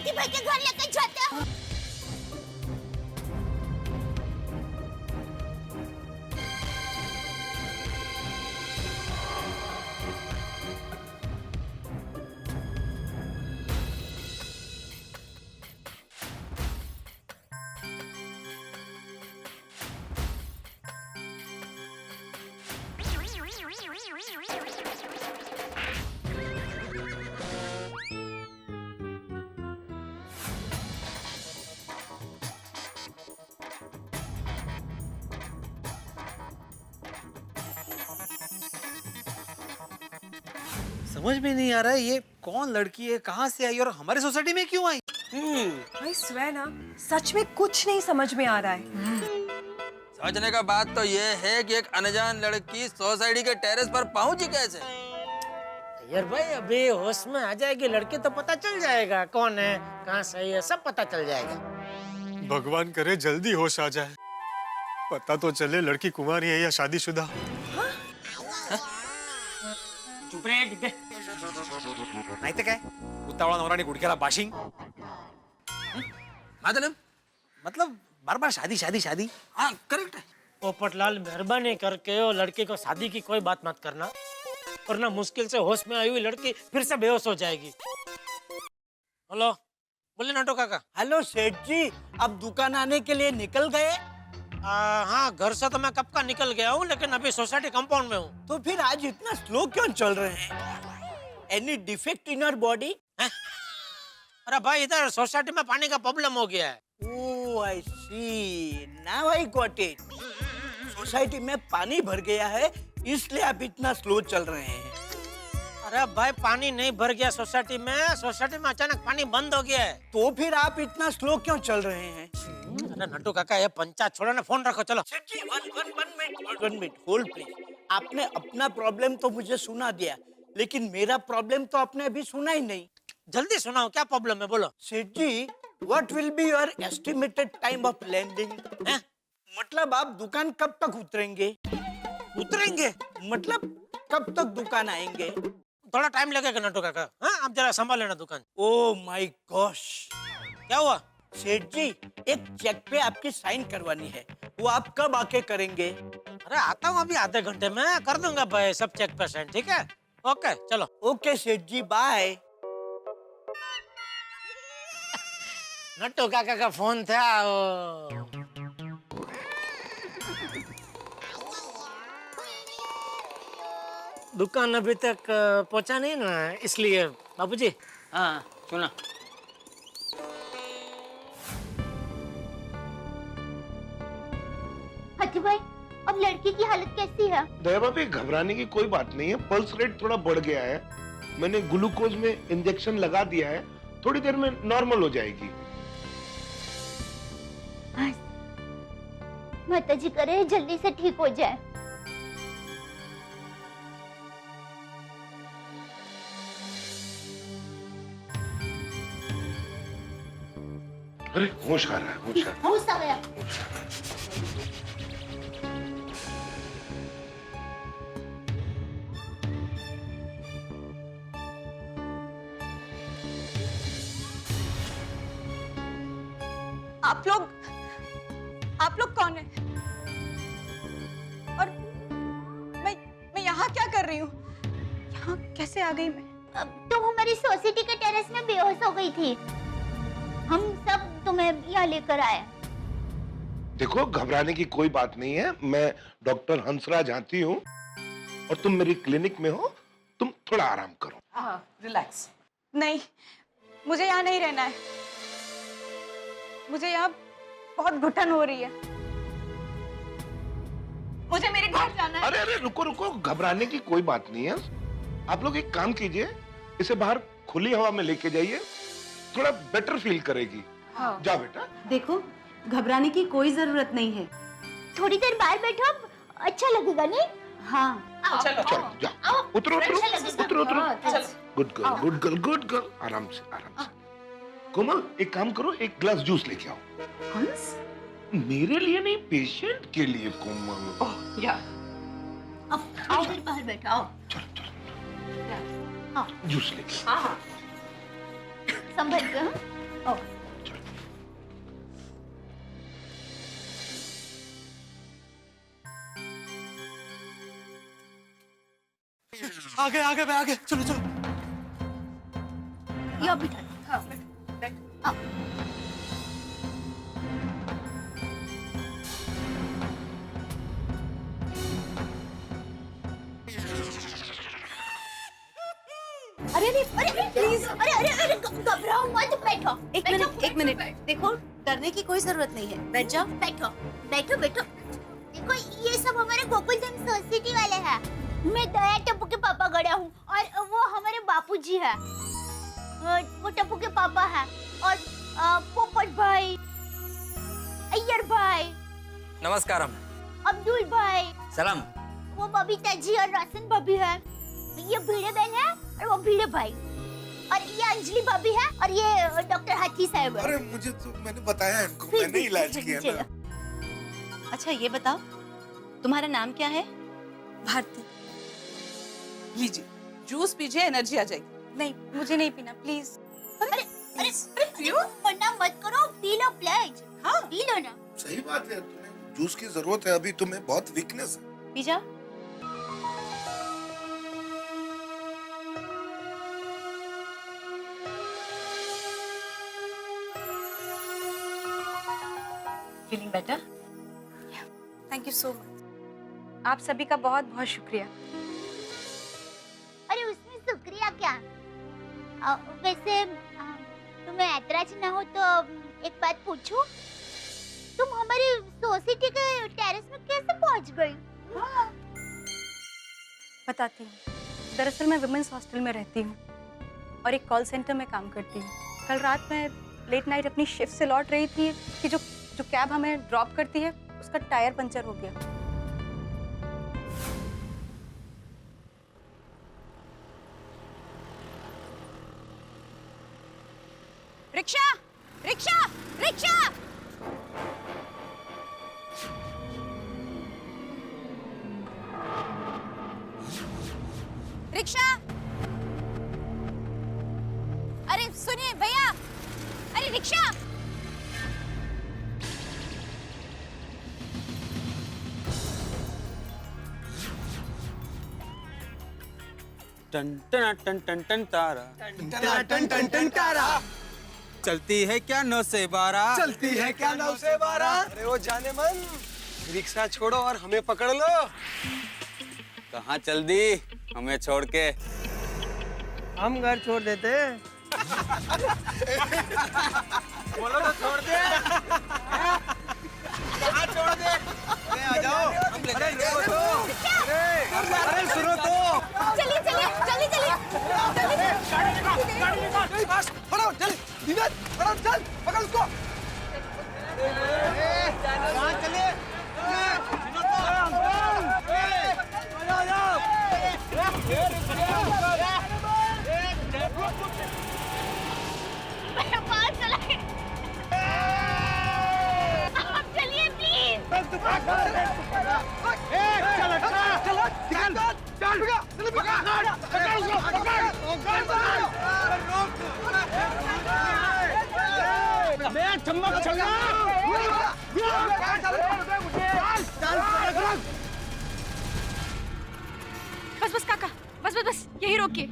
हाथी भाई के घर लेकर जाते हो। समझ में नहीं आ रहा है ये कौन लड़की है, कहाँ से आई और हमारे सोसाइटी में क्यों आई। भाई स्वे ना सच में कुछ नहीं समझ में आ रहा है। समझने का बात तो ये है कि एक अनजान लड़की सोसाइटी के टेरेस पर पहुंची कैसे। यार भाई अभी होश में आ जाएगी लड़की तो पता चल जाएगा कौन है कहाँ सही है सब पता चल जाएगा। भगवान करे जल्दी होश आ जाए, पता तो चले लड़की कुमारी है या शादीशुदा। चुप रहे डिब्बे। नहीं तो क्या उतावळा नवराने गुडघ्याला बाशिंग। मतलब बार बार शादी शादी शादी। हाँ करेक्ट है। पोपटलाल मेहरबानी करके वो लड़की को शादी की कोई बात मत करना, वरना मुश्किल से होश में आई हुई लड़की फिर से बेहोश हो जाएगी। हेलो बोले नाटो काका। हेलो सेठ जी, अब दुकान आने के लिए निकल गए? हाँ घर से तो मैं कब का निकल गया हूँ, लेकिन अभी सोसाइटी कंपाउंड में हूँ। तो फिर आज इतना स्लो क्यों चल रहे हैं? Any defect in your body? अरे भाई इधर सोसाइटी में पानी का प्रॉब्लम हो गया है। Oh I see, now I got it. Society में पानी भर गया है इसलिए आप इतना स्लो चल रहे हैं। अरे भाई पानी नहीं भर गया सोसाइटी में अचानक पानी बंद हो गया है। तो फिर आप इतना स्लो क्यों चल रहे हैं? अरे नट्टू काका ये पंचायत छोड़ो ना, फोन रखो चलो। सेठ जी वन मिनट होल्ड प्लीज। आपने अपना प्रॉब्लम तो मुझे सुना दिया, लेकिन मेरा प्रॉब्लम तो आपने अभी सुना ही नहीं। जल्दी सुनाओ क्या प्रॉब्लम है बोलो। सेठ जी, what will be your estimated time of landing? मतलब आप दुकान कब तक उतरेंगे? उतरेंगे मतलब कब तक दुकान आएंगे? थोड़ा टाइम लगेगा नट्टू काका। हाँ आप जरा संभाल लेना दुकान। ओह माय गॉश, क्या हुआ? सेठ जी एक चेक पे आपकी साइन करवानी है, वो आप कब आके करेंगे? अरे आता हूँ अभी आधे घंटे में कर दूंगा भाई सब चेक पे साइन। ठीक है ओके चलो। ओके सेठ जी बाय। नट्टू काका का फोन था वो। दुकान अभी तक पहुंचा नहीं ना, इसलिए बाबूजी। हाँ सुना। हाथी भाई अब लड़की की हालत कैसी है? दया भाभी घबराने की कोई बात नहीं है, पल्स रेट थोड़ा बढ़ गया है, मैंने ग्लूकोज में इंजेक्शन लगा दिया है, थोड़ी देर में नॉर्मल हो जाएगी। माता जी करे जल्दी से ठीक हो जाए। अरे होश आ रहा है, होश आ रहा है। होश आ गया। आप लोग कौन है? और मैं यहाँ क्या कर रही हूँ? यहाँ कैसे आ गई मैं? तुम हमारी सोसाइटी के टेरेस में बेहोश हो गई थी, हम सब तुम्हें यहाँ लेकर आए। देखो घबराने की कोई बात नहीं है, मैं डॉक्टर हंसराज हाथी हूँ और तुम मेरी क्लिनिक में हो, तुम थोड़ा आराम करो। हाँ रिलैक्स। नहीं मुझे यहाँ नहीं रहना है, मुझे यहाँ बहुत घुटन हो रही है, मुझे मेरे घर जाना है। अरे अरे रुको रुको, घबराने की कोई बात नहीं है। आप लोग एक काम कीजिए, इसे बाहर खुली हवा में लेके जाइए, थोड़ा बेटर फील करेगी। हाँ। जाओ बेटा। देखो घबराने की कोई जरूरत नहीं है, थोड़ी देर बाहर बैठो, अच्छा लगेगा नहीं? हाँ चलो चलो जाओ, उतरो उतरो अच्छा लगेगा। उतरो उतरो। चलो। Good girl good girl good girl, आराम से आराम से। कोमल एक काम करो, एक ग्लास जूस लेके आओ। हंस मेरे लिए नहीं, पेशेंट के लिए कोमल। या अब आओ फिर बाहर बैठो, आओ। चलो चलो हाँ जूस लेके। हाँ संभल के। हाँ? ओ आगे आगे मैं आगे, चलो चलो। यो बिठा। हाँ आओ। अरे अरे अरे प्लीज, अरे अरे अरे घबराओ मत, बैठो। एक मिनट देखो, डरने की कोई जरूरत नहीं है, बैठ जाओ। बैठो बैठो बैठो। देखो ये सब हमारे गोकुलधाम सोसाइटी वाले हैं। मैं दया टप्पू के पापा गड़ा हूँ और वो हमारे बापूजी है। वो टप्पू के पापा है और पोपट भाई, अय्यर भाई, नमस्कारम। अब्दुल भाई, सलाम। वो बबीता जी और रोशन भाभी है। ये भीड़े बहन है और वो भीड़े भाई, और ये अंजलि भाभी है और ये डॉक्टर हाथी साहब है। अरे मुझे तो मैंने बताया इनको, मैंने इलाज किया ना। अच्छा ये बताओ, तुम्हारा नाम क्या है? भारती। लीजिए जूस पीजिए, एनर्जी आ जाएगी। नहीं, मुझे नहीं पीना प्लीज। अरे अरे क्यों मना मत करो, पी लो प्लीज। हाँ पी लो ना। सही बात है, तुम्हें जूस की जरूरत है, अभी तुम्हें बहुत वीकनेस है। पी जाओ। Feeling better? Thank you so much. आप सभी का बहुत बहुत शुक्रिया। अरे उसमें शुक्रिया क्या? वैसे तुम्हें ऐतराज ना हो तो एक बात पूछूं? तुम हमारी सोसाइटी के टेरेस में कैसे पहुंच गई? बताती हूँ। दरअसल मैं वुमेन्स हॉस्टल में रहती हूँ और एक कॉल सेंटर में काम करती हूँ। कल रात में लेट नाइट अपनी शिफ्ट से लौट रही थी कि जो कैब हमें ड्रॉप करती है उसका टायर पंचर हो गया। Rickshaw rickshaw rickshaw. रिक्शा। अरे सुनिए भैया, अरे रिक्शा। टन टन टन टन टन तारा, टन टन टन तारा, चलती है क्या 9 से 12? चलती है क्या 9 से 12? अरे वो जाने मन, रिक्शा छोड़ो और हमें पकड़ लो। कहाँ चल दी हमें छोड़ के? हम घर छोड़ देते। बोलो तो छोड़ दे। कहाँ छोड़ दे? आ जाओ। अरे सुनो तो। चलिए चलिए जल्दी चलिए। फड़ो चल, धीरज फड़ो चल, पकड़ उसको। कहाँ चले? पास चलाए। आप चलिए प्लीज। बस बस काका, बस बस बस यही रोकिए।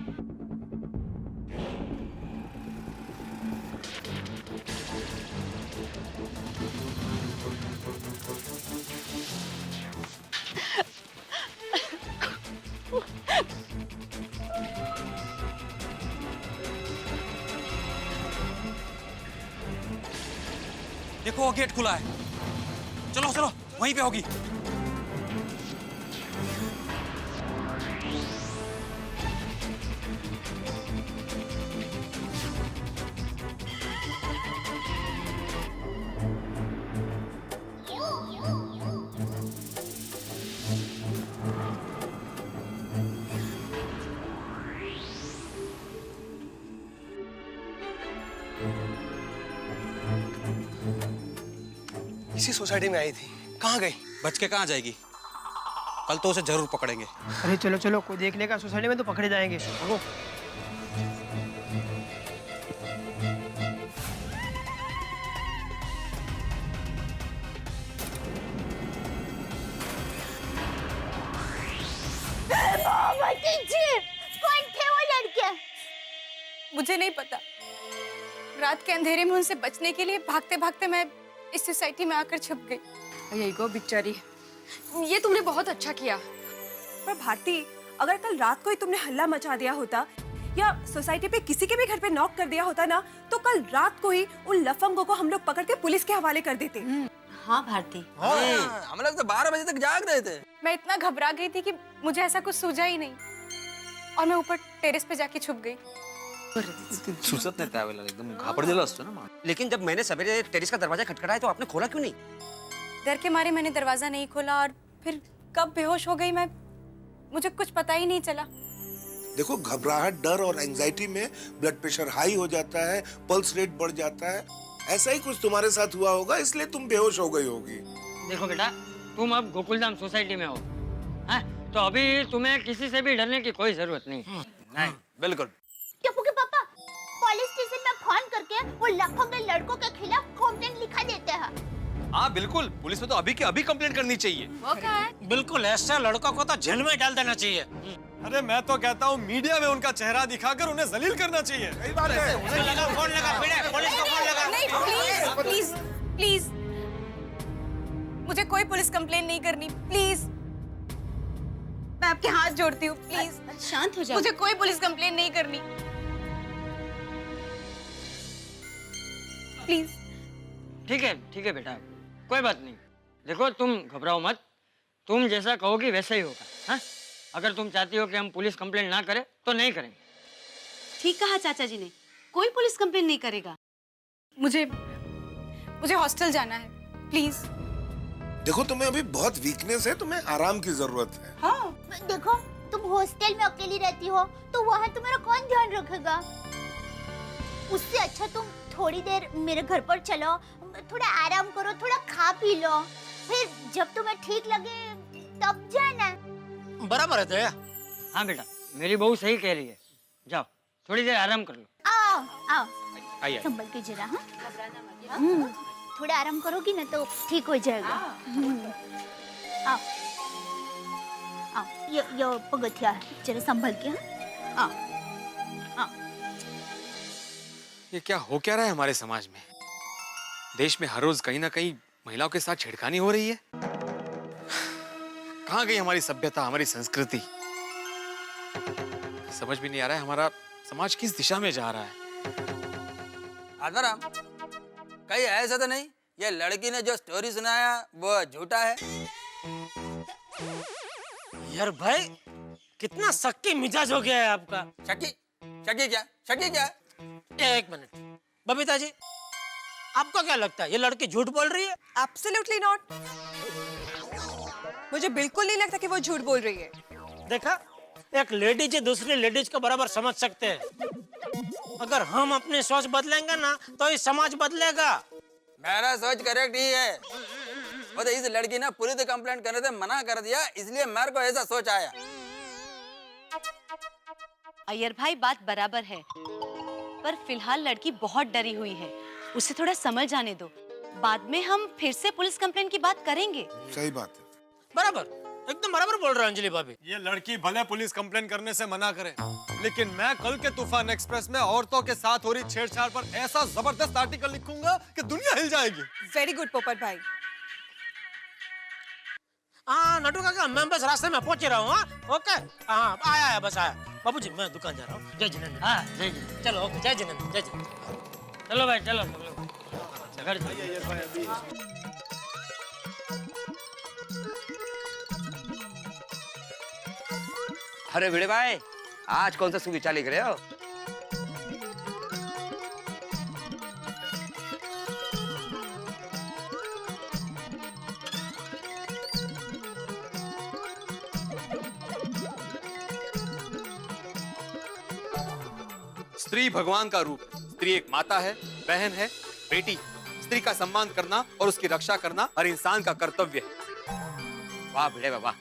देखो वो गेट खुला है, चलो चलो वहीं पे होगी। इसी सोसाइटी में आई थी, कहाँ गई? बच के कहाँ जाएगी? कल तो उसे जरूर पकड़ेंगे। अरे चलो चलो, कोई देख लेगा सोसाइटी में तो पकड़े जाएंगे। जी कौन थे वो लड़के? मुझे नहीं पता। रात के अंधेरे में उनसे बचने के लिए भागते भागते मैं इस सोसाइटी में आकर छुप गई। यही गो बिचारी, ये तुमने बहुत अच्छा किया। पर भारती, अगर कल रात को ही तुमने हल्ला मचा दिया होता या सोसाइटी पे किसी के भी घर पे नॉक कर दिया होता ना, तो कल रात को ही उन लफंगों को हम लोग पकड़ के पुलिस के हवाले कर देते। हाँ भारती, हम लोग तो 12 बजे तक जाग रहे थे। मैं इतना घबरा गई थी कि मुझे ऐसा कुछ सूझा ही नहीं और मैं ऊपर टेरेस पे जाके छुप गई। सुचत नाही त्यावेळेला एकदम घाबरलेला असतो ना माणूस. लेकिन जब मैंने सवेरे टेरेस का दरवाजा खटखटाया तो आपने खोला क्यों नहीं? डर के मारे मैंने दरवाजा नहीं खोला और फिर कब बेहोश हो गई मैं, मुझे कुछ पता ही नहीं चला। देखो, घबराहट, डर और एंजाइटी में ब्लड प्रेशर हाई हो जाता है, पल्स रेट बढ़ जाता है। ऐसा ही कुछ तुम्हारे साथ हुआ होगा, इसलिए तुम बेहोश हो गई होगी। देखो बेटा, तुम अब गोकुलधाम सोसाइटी में हो, हाँ? तो अभी तुम्हें किसी से भी डरने की कोई जरूरत नहीं। नहीं, बिल्कुल। टप्पू के पापा पुलिस स्टेशन में फोन करके वो लफंगे लड़कों के खिलाफ कंप्लेंट लिखा देते हैं। हाँ बिल्कुल, पुलिस में तो अभी की अभी कंप्लेंट करनी चाहिए। वो क्या है? बिल्कुल, ऐसे लड़कों को तो जेल में डाल देना चाहिए। अरे मैं तो कहता हूँ मीडिया में उनका चेहरा दिखाकर उन्हें जलील करना चाहिए। सही बात है। फोन लगा, पुलिस को फोन लगा। नहीं, प्लीज प्लीज प्लीज, मुझे कोई पुलिस कंप्लेन नहीं करनी, प्लीज। मैं आपके हाथ जोड़ती हूँ, प्लीज शांत हो जाओ। मुझे कोई पुलिस कंप्लेन नहीं करनी, प्लीज। ठीक है बेटा, कोई बात नहीं। देखो, तुम घबराओ मत, तुम जैसा कहोगी वैसा ही होगा। हाँ, अगर तुम चाहती हो कि हम पुलिस कंप्लेंट ना करें तो नहीं करेंगे। ठीक कहा चाचा जी ने, कोई पुलिस कंप्लेन नहीं करेगा। मुझे हॉस्टल जाना है, प्लीज। देखो, तुम्हें अभी बहुत वीकनेस है, तुम्हें आराम की जरूरत है। हाँ देखो, तुम हॉस्टल में अकेली रहती हो तो वहाँ तुम्हारा कौन ध्यान रखेगा? उससे अच्छा तुम थोड़ी देर मेरे घर पर चलो, थोड़ा आराम करो, थोड़ा खा पी लो, फिर जब तुम्हें ठीक लगे तब जाना। बराबर है दया। हाँ बेटा, मेरी बहू सही कह रही है। जाओ, थोड़ी देर आराम कर लो। आओ आओ, आइए। संभल के जरा। हाँ थोड़ा आराम करोगी ना तो ठीक हो जाएगा। आओ आओ, ये पगथिया है, जरा संभल के। हाँ आओ आओ। ये क्या हो क्या रहा है हमारे समाज में? देश में हर रोज कहीं ना कहीं महिलाओं के साथ छेड़खानी हो रही है। कहाँ गई हमारी सभ्यता, हमारी संस्कृति? समझ भी नहीं आ रहा है हमारा समाज किस दिशा में जा रहा है। आत्माराम, कहीं ऐसा तो नहीं ये लड़की ने जो स्टोरी सुनाया वो झूठा है? यार भाई, कितना शक्की मिजाज हो गया है आपका। शकी क्या? एक मिनट, बबीता जी, आपको क्या लगता है ये लड़की झूठ बोल रही है? Absolutely not. मुझे बिल्कुल नहीं लगता कि वो झूठ बोल रही है। देखा, एक लेडीज दूसरी लेडीज को बराबर समझ सकते हैं। अगर हम अपनी सोच बदलेंगे ना तो ये समाज बदलेगा। मेरा सोच करेक्ट ही है। वो तो इस लड़की ने पुलिस कंप्लेंट करने से मना कर दिया, इसलिए मेरे को ऐसा सोच आया। अय्यर भाई, बात बराबर है, पर फिलहाल लड़की बहुत डरी हुई है, उसे थोड़ा समझ आने दो। बाद में हम फिर से पुलिस कंप्लेंट की बात करेंगे। सही बात है। बराबर, एकदम बराबर बोल रहा है अंजलि भाभी। ये लड़की भले पुलिस कंप्लेन करने से मना करे, लेकिन मैं कल के तूफान एक्सप्रेस में औरतों के साथ हो रही छेड़छाड़ पर ऐसा जबरदस्त आर्टिकल लिखूंगा कि दुनिया हिल जाएगी। वेरी गुड पोपट भाई। हाँ नटू काका, मैं बस रास्ते में पहुंच रहा हूँ। हाँ ओके, हाँ आया बस आया। बाबूजी, मैं दुकान जा रहा हूँ। जय जिनेंद्र। हाँ जय जिनेंद्र। चलो ओके, जय जिनेंद्र, जय जिनेंद्र। चलो भाई, चलो घर चलो। अरे भिड़े भाई, आज कौन सा सुविचार लिख रहे हो? स्त्री भगवान का रूप। स्त्री एक माता है, बहन है, बेटी। स्त्री का सम्मान करना और उसकी रक्षा करना हर इंसान का कर्तव्य है। वाह भिड़े बाबा,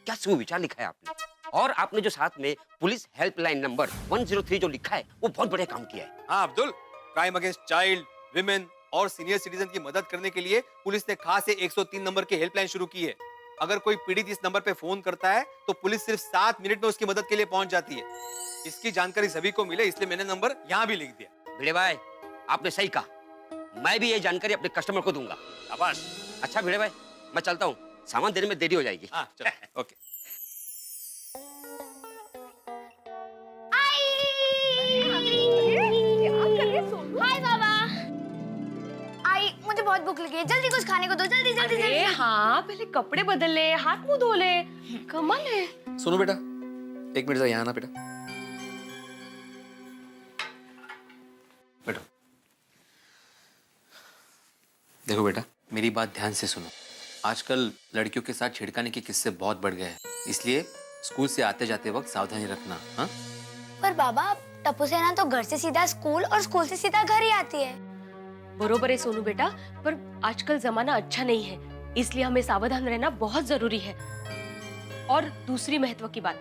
क्या सुविचार लिखा है आपने। और आपने जो साथ में पुलिस हेल्पलाइन नंबर 103 जो लिखा है वो बहुत बढ़िया काम किया है। हाँ Abdul, crime against child, women और सीनियर सिटीजन की मदद करने के लिए पुलिस ने खास 103 नंबर की हेल्पलाइन शुरू की है। अगर कोई पीड़ित इस नंबर पे फोन करता है तो पुलिस सिर्फ 7 मिनट में उसकी मदद के लिए पहुंच जाती है। इसकी जानकारी सभी को मिले इसलिए मैंने नंबर यहाँ भी लिख दिया। भिड़े भाई आपने सही कहा, मैं भी ये जानकारी अपने कस्टमर को दूंगा। शाबाश। अच्छा भिड़े भाई मैं चलता हूँ, सामान देने में देरी हो जाएगी। हाँ चलो ओके। हाय बाबा। आई मुझे बहुत भूख लगी है, जल्दी कुछ खाने को दो, जल्दी जल्दी जल्दी। हाँ पहले कपड़े बदल ले, हाथ मुंह धो ले, कमाल है। सुनो बेटा, एक मिनट यहाँ आना बेटा। बेटा देखो बेटा, मेरी बात ध्यान से सुनो। आजकल लड़कियों के साथ छिड़काने के किस्से बहुत बढ़ गए हैं, इसलिए स्कूल से आते जाते वक्त सावधानी रखना। हाँ पर बाबा टप्पू सेना तो घर से सीधा स्कूल और स्कूल से सीधा घर ही आती है। बरोबर है सोनू बेटा, पर आजकल जमाना अच्छा नहीं है, इसलिए हमें सावधान रहना बहुत जरूरी है। और दूसरी महत्व की बात,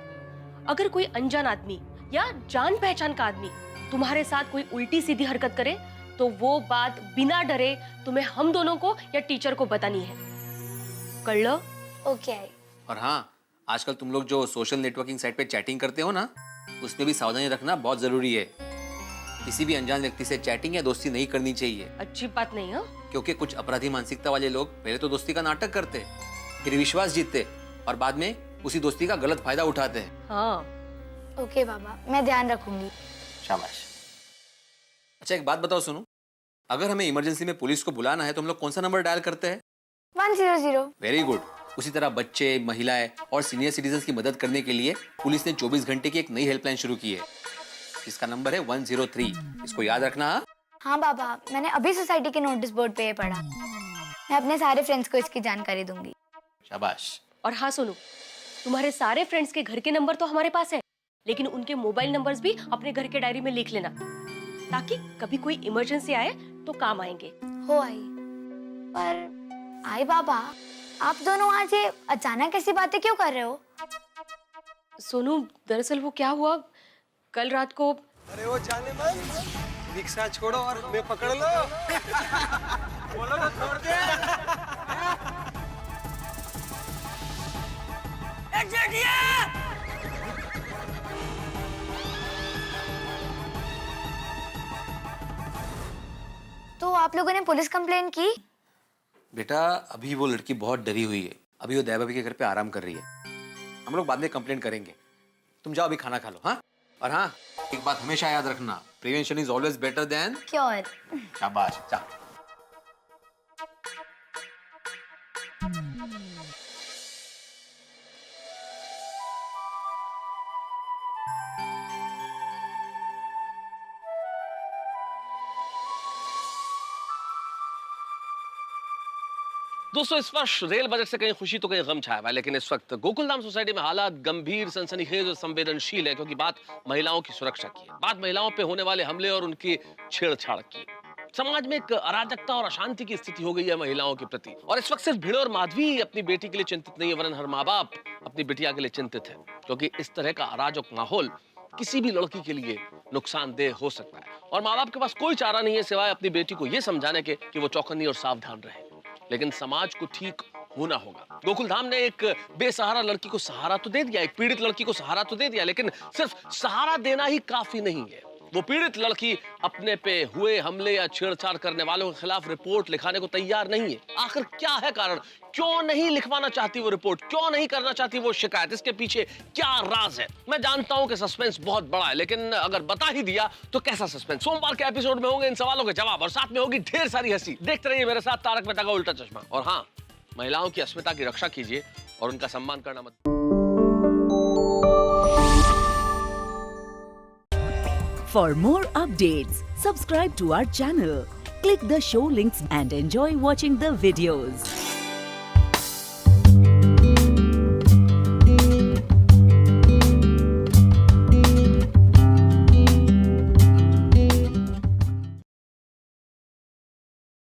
अगर कोई अनजान आदमी या जान पहचान का आदमी तुम्हारे साथ कोई उल्टी सीधी हरकत करे तो वो बात बिना डरे तुम्हें हम दोनों को या टीचर को बतानी है, कर लो? ओके। और हाँ, आजकल तुम लोग जो सोशल नेटवर्किंग साइट पे चैटिंग करते हो ना, उसमें भी सावधानी रखना बहुत जरूरी है। किसी भी अनजान व्यक्ति से चैटिंग या दोस्ती नहीं करनी चाहिए। अच्छी बात नहीं है, क्योंकि कुछ अपराधी मानसिकता वाले लोग पहले तो दोस्ती का नाटक करते, फिर विश्वास जीतते और बाद में उसी दोस्ती का गलत फायदा उठाते हैं। हाँ ओके बाबा, मैं ध्यान रखूंगी। शाबाश। अच्छा एक बात बताओ सुनो, अगर हमें इमरजेंसी में पुलिस को बुलाना है तो हम लोग कौन सा नंबर डायल करते हैं? 100। Very good. उसी तरह बच्चे, महिलाएं और सीनियर सिटीजन्स की मदद करने के लिए पुलिस ने 24 घंटे की एक नई हेल्पलाइन शुरू की है, जिसका नंबर है 103। इसको याद रखना। हाँ बाबा, मैंने अभी सोसाइटी के नोटिस बोर्ड पे ये पढ़ा। मैं अपने सारे फ्रेंड्स को इसकी जानकारी दूंगी। शाबाश। और हाँ सोनू, तुम्हारे सारे फ्रेंड्स के घर के नंबर तो हमारे पास है, लेकिन उनके मोबाइल नंबर्स भी अपने घर के डायरी में लिख लेना, ताकि कभी कोई इमरजेंसी आए तो काम आएंगे। हो आई। पर आई बाबा, आप दोनों आज ये अचानक ऐसी बातें क्यों कर रहे हो? सोनू दरअसल वो क्या हुआ, कल रात को। अरे वो जाने मन, रिक्शा छोड़ो और मैं पकड़ लो। बोलो तो छोड़ दे। तो आप लोगों ने पुलिस कंप्लेन की? बेटा अभी वो लड़की बहुत डरी हुई है, अभी वो दया भाभी के घर पे आराम कर रही है। हम लोग बाद में कंप्लेंट करेंगे, तुम जाओ अभी खाना खा लो। हाँ, और हाँ एक बात हमेशा याद रखना, prevention is always better than cure. शाबाश। जा। दोस्तों इस वर्ष रेल बजट से कहीं खुशी तो कहीं गम छाया हुआ है, लेकिन इस वक्त गोकुलधाम सोसाइटी में हालात गंभीर, सनसनीखेज और संवेदनशील है, क्योंकि बात महिलाओं की सुरक्षा की है, बात महिलाओं पे होने वाले हमले और उनकी छेड़छाड़ की है। समाज में एक अराजकता और अशांति की स्थिति हो गई है महिलाओं के प्रति, और इस वक्त सिर्फ भिड़े और माधवी अपनी बेटी के लिए चिंतित नहीं है, वरन हर माँ बाप अपनी बिटिया के लिए चिंतित है, क्योंकि इस तरह का अराजक माहौल किसी भी लड़की के लिए नुकसानदेह हो सकता है, और माँ बाप के पास कोई चारा नहीं है सिवाय अपनी बेटी को यह समझाने के कि वो चौकन्नी और सावधान रहे। लेकिन समाज को ठीक होना होगा। गोकुलधाम ने एक बेसहारा लड़की को सहारा तो दे दिया, एक पीड़ित लड़की को सहारा तो दे दिया, लेकिन सिर्फ सहारा देना ही काफी नहीं है। वो पीड़ित लड़की अपने पे हुए हमले या छेड़छाड़ करने वालों के खिलाफ रिपोर्ट लिखाने को तैयार नहीं है। आखिर क्या है कारण? क्यों नहीं लिखवाना चाहती वो रिपोर्ट? क्यों नहीं करना चाहती वो शिकायत? इसके पीछे क्या राज है? मैं जानता हूं कि सस्पेंस बहुत बड़ा है, लेकिन अगर बता ही दिया तो कैसा सस्पेंस? सोमवार के एपिसोड में होंगे इन सवालों के जवाब, और साथ में होगी ढेर सारी हंसी। देखते रहिए मेरे साथ तारक मेहता का उल्टा चश्मा। और हाँ, महिलाओं की अस्मिता की रक्षा कीजिए और उनका सम्मान करना मत। For more updates, subscribe to our channel, click the show links and enjoy watching the videos.